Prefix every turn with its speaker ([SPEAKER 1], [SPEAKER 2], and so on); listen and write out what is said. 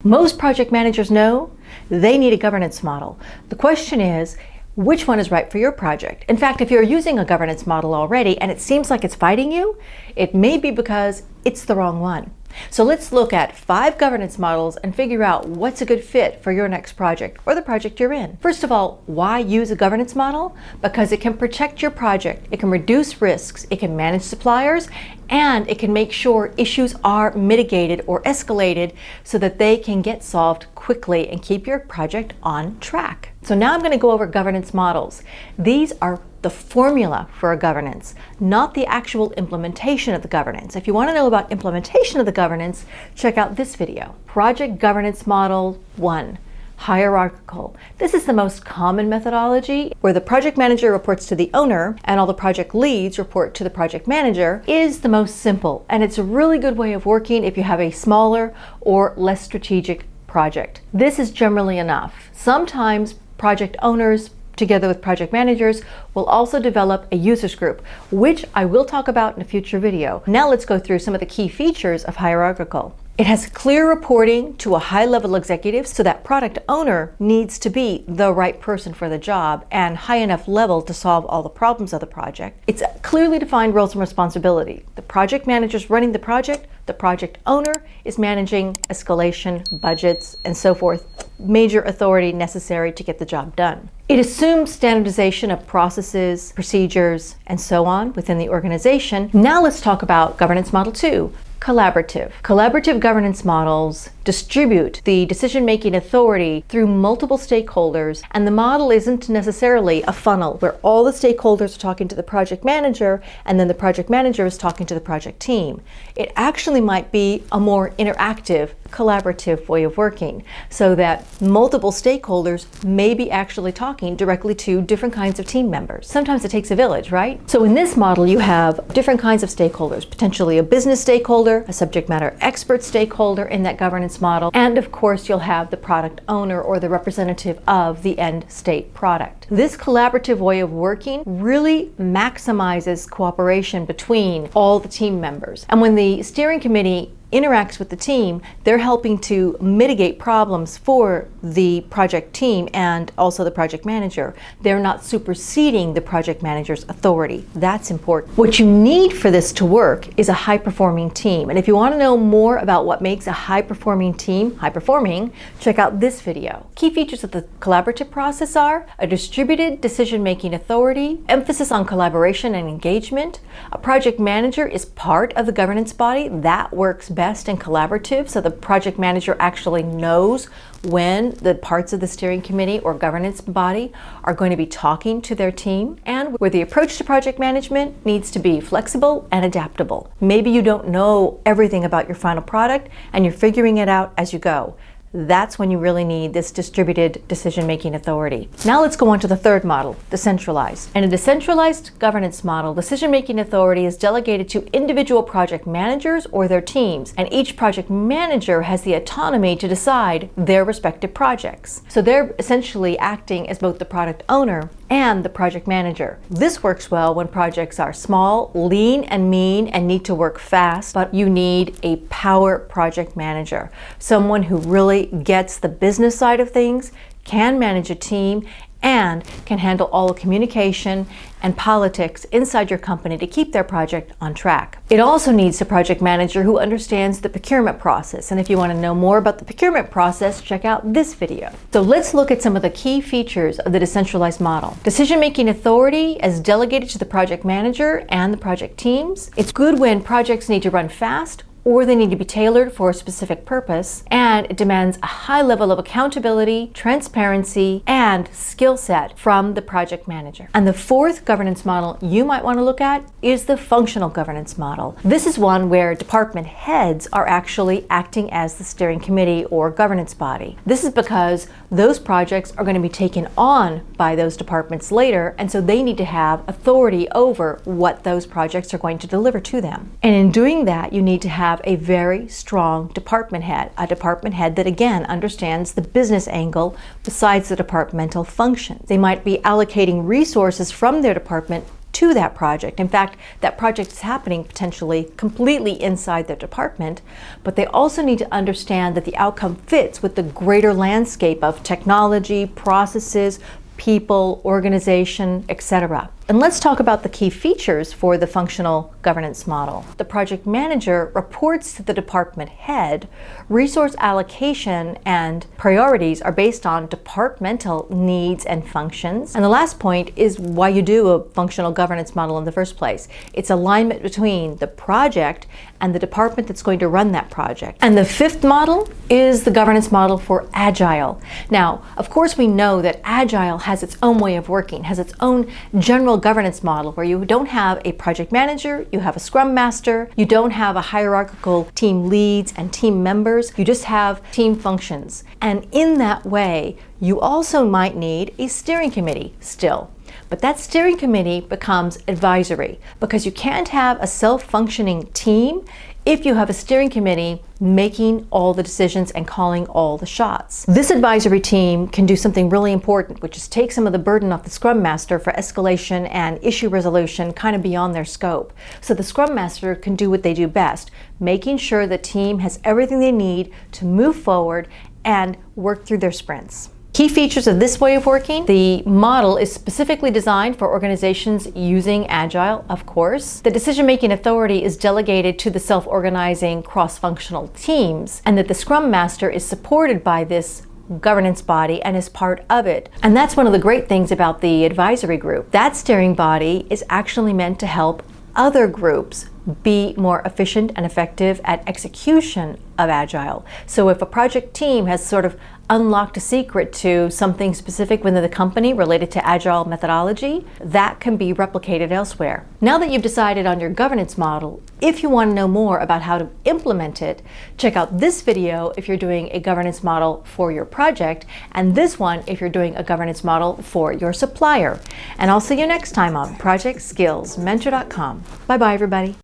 [SPEAKER 1] Most project managers know they need a governance model. The question is, which one is right for your project? In fact, if you're using a governance model already and it seems like it's fighting you, it may be because it's the wrong one. So let's look at 5 governance models and figure out what's a good fit for your next project or the project you're in. First of all, why use a governance model? Because it can protect your project, it can reduce risks, it can manage suppliers, and it can make sure issues are mitigated or escalated so that they can get solved quickly and keep your project on track. So now I'm going to go over governance models. These are the formula for a governance, not the actual implementation of the governance. If you want to know about implementation of the governance, check out this video. Project Governance Model 1. Hierarchical. This is the most common methodology where the project manager reports to the owner and all the project leads report to the project manager. Is the most simple, and it's a really good way of working if you have a smaller or less strategic project. This is generally enough. Sometimes project owners together with project managers will also develop a users group, which I will talk about in a future video. Now let's go through some of the key features of hierarchical. It has clear reporting to a high-level executive, so that product owner needs to be the right person for the job and high enough level to solve all the problems of the project. It's clearly defined roles and responsibility. The project manager is running the project owner is managing escalation, budgets, and so forth, major authority necessary to get the job done. It assumes standardization of processes, procedures, and so on within the organization. Now let's talk about governance model 2. Collaborative. Collaborative governance models distribute the decision-making authority through multiple stakeholders, and the model isn't necessarily a funnel where all the stakeholders are talking to the project manager and then the project manager is talking to the project team. It actually might be a more interactive, collaborative way of working, so that multiple stakeholders may be actually talking directly to different kinds of team members. Sometimes it takes a village, right? So in this model you have different kinds of stakeholders, potentially a business stakeholder, a subject matter expert stakeholder in that governance model, and of course you'll have the product owner or the representative of the end state product. This collaborative way of working really maximizes cooperation between all the team members. And when the steering committee interacts with the team, they're helping to mitigate problems for the project team and also the project manager. They're not superseding the project manager's authority. That's important. What you need for this to work is a high-performing team. And if you want to know more about what makes a high-performing team high-performing, check out this video. Key features of the collaborative process are a distributed decision-making authority, emphasis on collaboration and engagement. A project manager is part of the governance body. That works best and collaborative, so the project manager actually knows when the parts of the steering committee or governance body are going to be talking to their team, and where the approach to project management needs to be flexible and adaptable. Maybe you don't know everything about your final product and you're figuring it out as you go. That's when you really need this distributed decision-making authority. Now let's go on to the third model, decentralized. In a decentralized governance model, decision-making authority is delegated to individual project managers or their teams, and each project manager has the autonomy to decide their respective projects. So they're essentially acting as both the product owner and the project manager. This works well when projects are small, lean and mean, and need to work fast, but you need a power project manager, someone who really gets the business side of things, can manage a team, and can handle all the communication and politics inside your company to keep their project on track. It also needs a project manager who understands the procurement process. And if you want to know more about the procurement process, check out this video. So let's look at some of the key features of the decentralized model. Decision-making authority is delegated to the project manager and the project teams. It's good when projects need to run fast or they need to be tailored for a specific purpose, and it demands a high level of accountability, transparency, and skill set from the project manager. And the fourth governance model you might want to look at is the functional governance model. This is one where department heads are actually acting as the steering committee or governance body. This is because those projects are going to be taken on by those departments later, and so they need to have authority over what those projects are going to deliver to them. And in doing that, you need to have a very strong department head, a department head that again understands the business angle besides the departmental functions. They might be allocating resources from their department to that project. In fact, that project is happening potentially completely inside their department, but they also need to understand that the outcome fits with the greater landscape of technology, processes, people, organization, etc. And let's talk about the key features for the functional governance model. The project manager reports to the department head. Resource allocation and priorities are based on departmental needs and functions. And the last point is why you do a functional governance model in the first place. It's alignment between the project and the department that's going to run that project. And the fifth model is the governance model for Agile. Now, of course, we know that Agile has its own way of working, has its own general governance model where you don't have a project manager, you have a scrum master, you don't have a hierarchical team leads and team members, you just have team functions. And in that way, you also might need a steering committee still. But that steering committee becomes advisory because you can't have a self-functioning team if you have a steering committee making all the decisions and calling all the shots. This advisory team can do something really important, which is take some of the burden off the Scrum Master for escalation and issue resolution kind of beyond their scope. So the Scrum Master can do what they do best, making sure the team has everything they need to move forward and work through their sprints. Key features of this way of working: the model is specifically designed for organizations using Agile, of course. The decision-making authority is delegated to the self-organizing cross-functional teams, and that the Scrum Master is supported by this governance body and is part of it. And that's one of the great things about the advisory group. That steering body is actually meant to help other groups be more efficient and effective at execution of Agile. So if a project team has sort of unlocked a secret to something specific within the company related to Agile methodology, that can be replicated elsewhere. Now that you've decided on your governance model, if you want to know more about how to implement it, check out this video if you're doing a governance model for your project, and this one if you're doing a governance model for your supplier. And I'll see you next time on ProjectSkillsMentor.com. Bye-bye, everybody.